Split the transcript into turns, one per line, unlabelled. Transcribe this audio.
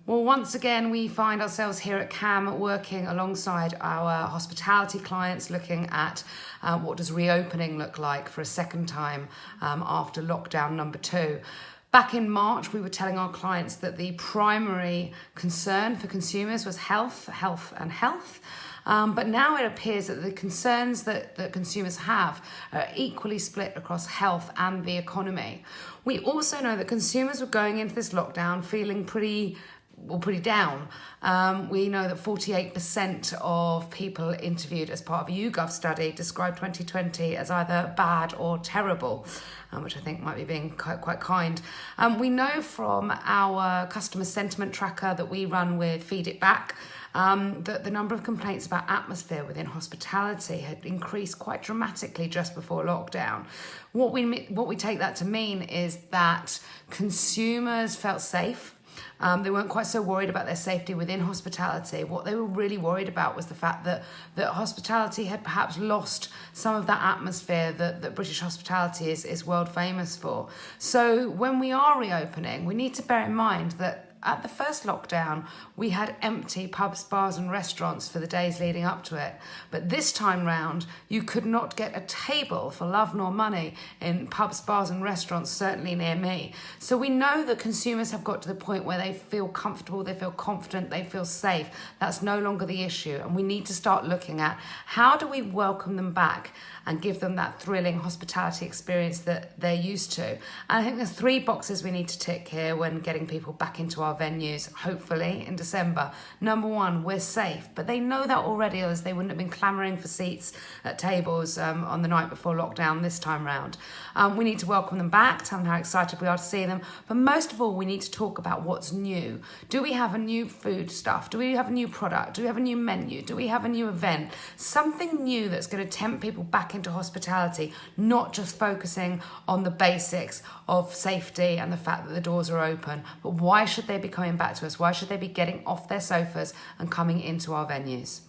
Well, once again, we find ourselves here at KAM working alongside our hospitality clients, looking at what does reopening look like for a second time after lockdown number 2. Back in March, we were telling our clients that the primary concern for consumers was health. But now it appears that the concerns that consumers have are equally split across health and the economy. We also know that consumers were going into this lockdown feeling pretty down. We know that 48% of people interviewed as part of a YouGov study described 2020 as either bad or terrible, which I think might be being quite kind. We know from our customer sentiment tracker that we run with Feed It Back that the number of complaints about atmosphere within hospitality had increased quite dramatically just before lockdown. What we take that to mean is that consumers felt safe. They weren't quite so worried about their safety within hospitality. What they were really worried about was the fact that hospitality had perhaps lost some of that atmosphere that British hospitality is world famous for. So when we are reopening, we need to bear in mind that at the first lockdown, we had empty pubs, bars and restaurants for the days leading up to it. But this time round, you could not get a table for love nor money in pubs, bars and restaurants, certainly near me. So we know that consumers have got to the point where they feel comfortable, they feel confident, they feel safe. That's no longer the issue. And we need to start looking at how do we welcome them back and give them that thrilling hospitality experience that they're used to. And I think there's 3 boxes we need to tick here when getting people back into our venues, hopefully in December. Number 1, we're safe, but they know that already, as they wouldn't have been clamouring for seats at tables on the night before lockdown this time round. We need to welcome them back, tell them how excited we are to see them, but most of all, we need to talk about what's new. Do we have a new food stuff? Do we have a new product? Do we have a new menu? Do we have a new event? Something new that's going to tempt people back into hospitality, not just focusing on the basics of safety and the fact that the doors are open, but why should they be coming back to us? Why should they be getting off their sofas and coming into our venues?